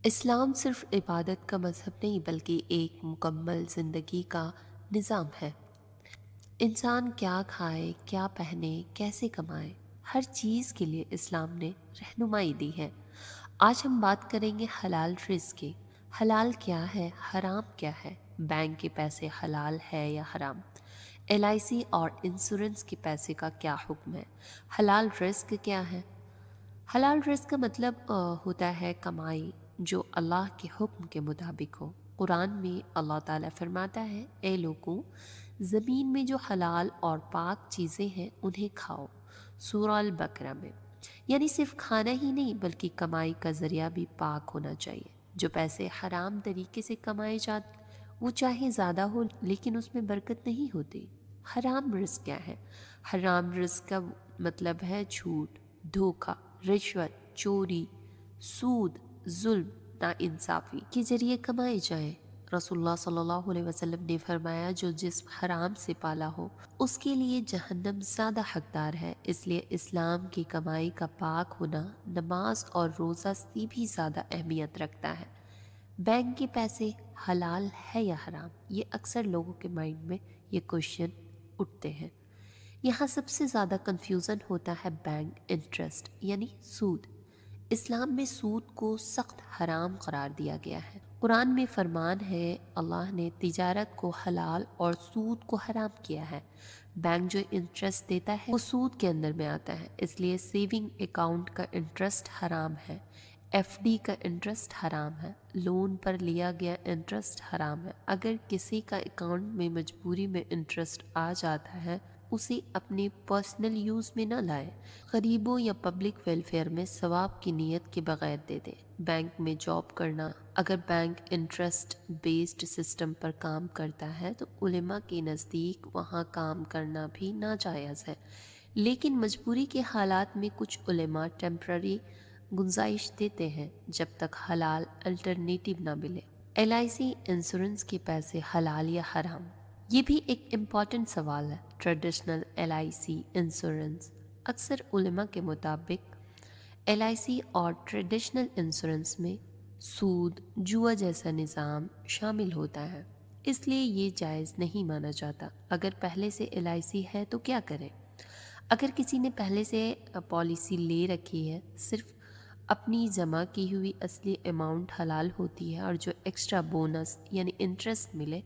اسلام صرف عبادت کا مذہب نہیں بلکہ ایک مکمل زندگی کا نظام ہے۔ انسان کیا کھائے، کیا پہنے، کیسے کمائے، ہر چیز کے لیے اسلام نے رہنمائی دی ہے۔ آج ہم بات کریں گے حلال رزق کی۔ حلال کیا ہے، حرام کیا ہے، بینک کے پیسے حلال ہے یا حرام، LIC اور انشورنس کے پیسے کا کیا حکم ہے، حلال رزق کیا ہے۔ حلال رزق کا مطلب ہوتا ہے کمائی جو اللہ کے حکم کے مطابق ہو۔ قرآن میں اللہ تعالیٰ فرماتا ہے، اے لوگوں، زمین میں جو حلال اور پاک چیزیں ہیں انہیں کھاؤ، سورہ البقرہ میں۔ یعنی صرف کھانا ہی نہیں بلکہ کمائی کا ذریعہ بھی پاک ہونا چاہیے۔ جو پیسے حرام طریقے سے کمائے جاتے وہ چاہے زیادہ ہو لیکن اس میں برکت نہیں ہوتی۔ حرام رزق کیا ہے؟ حرام رزق کا مطلب ہے جھوٹ، دھوکہ، رشوت، چوری، سود، ظلم، ناانصافی کے ذریعے کمائے جائیں۔ رسول اللہ صلی اللہ علیہ وسلم نے فرمایا، جو جسم حرام سے پالا ہو اس کے لیے جہنم زیادہ حقدار ہے۔ اس لیے اسلام کی کمائی کا پاک ہونا نماز اور روزہ سے بھی زیادہ اہمیت رکھتا ہے۔ بینک کے پیسے حلال ہے یا حرام، یہ اکثر لوگوں کے مائنڈ میں یہ کوشچن اٹھتے ہیں۔ یہاں سب سے زیادہ کنفیوژن ہوتا ہے بینک انٹرسٹ یعنی سود۔ اسلام میں سود کو سخت حرام قرار دیا گیا ہے۔ قرآن میں فرمان ہے، اللہ نے تجارت کو حلال اور سود کو حرام کیا ہے۔ بینک جو انٹرسٹ دیتا ہے وہ سود کے اندر میں آتا ہے، اس لیے سیونگ اکاؤنٹ کا انٹرسٹ حرام ہے، FD کا انٹرسٹ حرام ہے، لون پر لیا گیا انٹرسٹ حرام ہے۔ اگر کسی کا اکاؤنٹ میں مجبوری میں انٹرسٹ آ جاتا ہے اسے اپنے پرسنل یوز میں نہ لائے، غریبوں یا پبلک ویلفیئر میں ثواب کی نیت کے بغیر دے دے۔ بینک میں جاب کرنا، اگر بینک انٹرسٹ بیسڈ سسٹم پر کام کرتا ہے تو علماء کے نزدیک وہاں کام کرنا بھی ناجائز ہے، لیکن مجبوری کے حالات میں کچھ علماء ٹیمپرری گنجائش دیتے ہیں جب تک حلال الٹرنیٹیو نہ ملے۔ LIC انشورنس کے پیسے حلال یا حرام، یہ بھی ایک امپورٹنٹ سوال ہے۔ ٹریڈیشنل LIC انشورنس، اکثر علماء کے مطابق LIC اور ٹریڈیشنل انشورنس میں سود، جوا جیسا نظام شامل ہوتا ہے، اس لیے یہ جائز نہیں مانا جاتا۔ اگر پہلے سے LIC ہے تو کیا کریں؟ اگر کسی نے پہلے سے پالیسی لے رکھی ہے، صرف اپنی جمع کی ہوئی اصلی اماؤنٹ حلال ہوتی ہے اور جو ایکسٹرا بونس یعنی انٹرسٹ ملے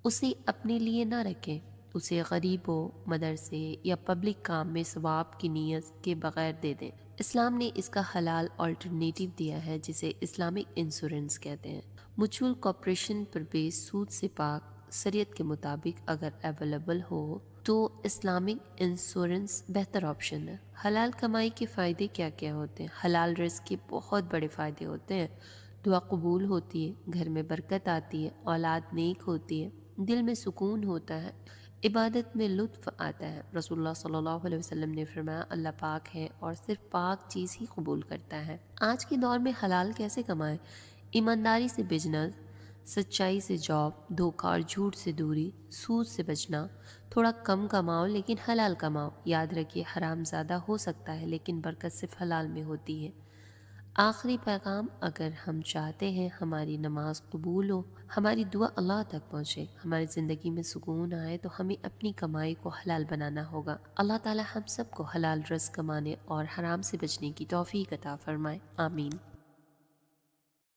اسے اپنے لیے نہ رکھیں، اسے غریبوں، مدرسے یا پبلک کام میں ثواب کی نیت کے بغیر دے دیں۔ اسلام نے اس کا حلال آلٹرنیٹیو دیا ہے جسے اسلامک انشورنس کہتے ہیں۔ میوچول کارپوریشن پر بیس سود سے پاک، شریعت کے مطابق اگر اویلیبل ہو تو اسلامک انشورنس بہتر آپشن ہے۔ حلال کمائی کے فائدے کیا کیا ہوتے ہیں؟ حلال رزق کے بہت بڑے فائدے ہوتے ہیں۔ دعا قبول ہوتی ہے، گھر میں برکت آتی ہے، اولاد نیک ہوتی ہے، دل میں سکون ہوتا ہے، عبادت میں لطف آتا ہے۔ رسول اللہ صلی اللہ علیہ وسلم نے فرمایا، اللہ پاک ہے اور صرف پاک چیز ہی قبول کرتا ہے۔ آج کے دور میں حلال کیسے کمائیں؟ ایمانداری سے بزنس، سچائی سے جاب، دھوکہ اور جھوٹ سے دوری، سود سے بچنا، تھوڑا کم کماؤ لیکن حلال کماؤ۔ یاد رکھیے، حرام زیادہ ہو سکتا ہے لیکن برکت صرف حلال میں ہوتی ہے۔ آخری پیغام، اگر ہم چاہتے ہیں ہماری نماز قبول ہو، ہماری دعا اللہ تک پہنچے، ہماری زندگی میں سکون آئے تو ہمیں اپنی کمائی کو حلال بنانا ہوگا۔ اللہ تعالی ہم سب کو حلال رزق کمانے اور حرام سے بچنے کی توفیق عطا فرمائے، آمین۔